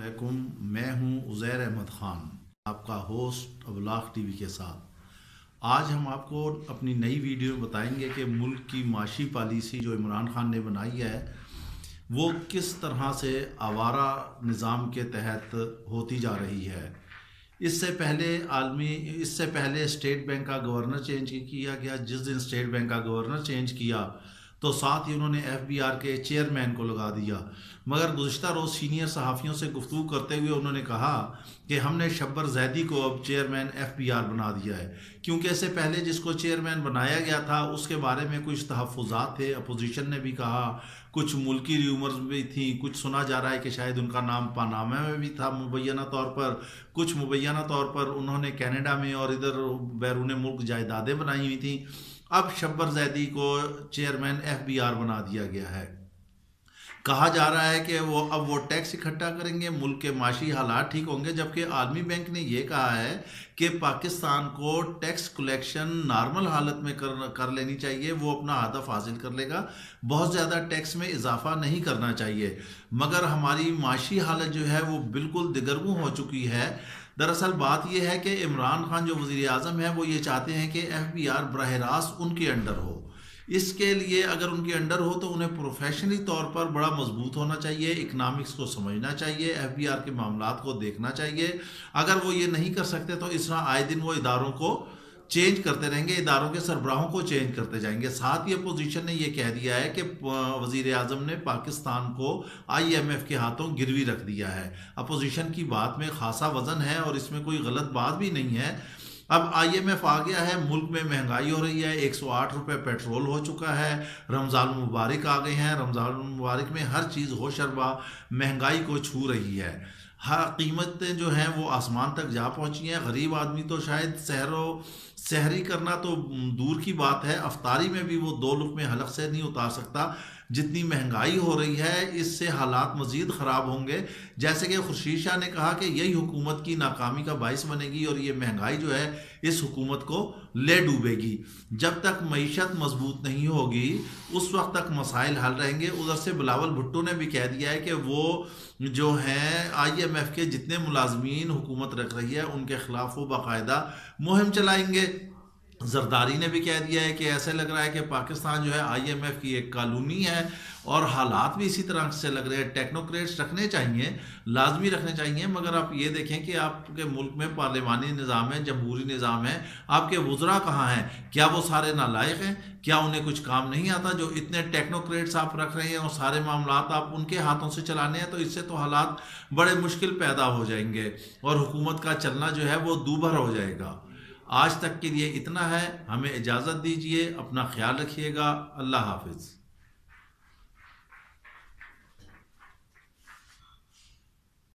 अस्सलामुअलैकुम। मैं हूं उज़ैर अहमद ख़ान, आपका होस्ट अबलाग टीवी के साथ। आज हम आपको अपनी नई वीडियो में बताएंगे कि मुल्क की माशी पॉलिसी जो इमरान खान ने बनाई है वो किस तरह से आवारा निज़ाम के तहत होती जा रही है। इससे पहले स्टेट बैंक का गवर्नर चेंज किया गया। जिस दिन स्टेट बैंक का गवर्नर चेंज किया तो साथ ही उन्होंने FBR के चेयरमैन को लगा दिया। मगर गुज़िश्ता रोज़ सीनियर सहाफ़ियों से गुफ्तगू करते हुए उन्होंने कहा कि हमने शब्बर जैदी को अब चेयरमैन FBR बना दिया है, क्योंकि इससे पहले जिसको चेयरमैन बनाया गया था उसके बारे में कुछ तहफ़्फ़ुज़ात थे। अपोजिशन ने भी कहा, कुछ मुल्की र्यूमर्स भी थी, कुछ सुना जा रहा है कि शायद उनका नाम पानामा में भी था मुबैना तौर पर, कुछ मुबैना तौर पर उन्होंने कनाडा में और इधर बैरून मुल्क जायदादें बनाई हुई थी। अब शब्बर जैदी को चेयरमैन FBR बना दिया गया है। कहा जा रहा है कि वो टैक्स इकट्ठा करेंगे, मुल्क के माशी हालात ठीक होंगे, जबकि आलमी बैंक ने यह कहा है कि पाकिस्तान को टैक्स कलेक्शन नॉर्मल हालत में कर लेनी चाहिए, वो अपना हदफ हासिल कर लेगा, बहुत ज़्यादा टैक्स में इजाफा नहीं करना चाहिए। मगर हमारी माशी हालत जो है वो बिल्कुल दिगरगू हो चुकी है। दरअसल बात यह है कि इमरान खान जो वज़ीर आज़म है वो ये चाहते हैं कि FBR बराह रास्त उनके अंडर हो। इसके लिए अगर उनके अंडर हो तो उन्हें प्रोफेशनली तौर पर बड़ा मजबूत होना चाहिए, इकनॉमिक्स को समझना चाहिए, FBR के मामलात को देखना चाहिए। अगर वो ये नहीं कर सकते तो इस तरह आए दिन वो इदारों को चेंज करते रहेंगे, इदारों के सरबराहों को चेंज करते जाएंगे। साथ ही अपोजिशन ने यह कह दिया है कि वज़ीर आज़म ने पाकिस्तान को IMF के हाथों गिरवी रख दिया है। अपोजिशन की बात में खासा वजन है और इसमें कोई गलत बात भी नहीं है। अब IMF आ गया है, मुल्क में महंगाई हो रही है, 108 रुपये पेट्रोल हो चुका है, रमज़ान मुबारक आ गए हैं, रमज़ान मुबारक में हर चीज़ होशरबा महंगाई को छू रही है। हर कीमतें जो हैं वो आसमान तक जा पहुंची हैं। गरीब आदमी तो शायद सहरी करना तो दूर की बात है, अफ्तारी में भी वो 2 लुक़्मे हलक से नहीं उतार सकता। जितनी महंगाई हो रही है इससे हालात मज़ीद ख़राब होंगे। जैसे कि खुर्शीद शाह ने कहा कि यही हुकूमत की नाकामी का बाइस बनेगी और ये महंगाई जो है इस हुकूमत को ले डूबेगी। जब तक मईशत मजबूत नहीं होगी उस वक्त तक मसाइल हल रहेंगे। उधर से बिलावल भुट्टो ने भी कह दिया है कि वो जो हैं IMF के जितने मुलाजमीन हुकूमत रख रही है उनके खिलाफ वो बाकायदा मुहिम चलाएंगे। जरदारी ने भी कह दिया है कि ऐसे लग रहा है कि पाकिस्तान जो है IMF की एक कॉलोनी है और हालात भी इसी तरह से लग रहे हैं। टेक्नोक्रेट्स रखने चाहिए, लाजमी रखने चाहिए, मगर आप ये देखें कि आपके मुल्क में पार्लिमानी निज़ाम है, जमहूरी निज़ाम है, आपके वज़रा कहाँ हैं? क्या वो सारे नालायक हैं? क्या उन्हें कुछ काम नहीं आता? जो इतने टेक्नोक्रेट्स आप रख रहे हैं और सारे मामलात आप उनके हाथों से चलाने हैं, तो इससे तो हालात बड़े मुश्किल पैदा हो जाएंगे और हुकूमत का चलना जो है वो दूभर हो जाएगा। आज तक के लिए इतना है, हमें इजाज़त दीजिए, अपना ख्याल रखिएगा। अल्लाह हाफिज़।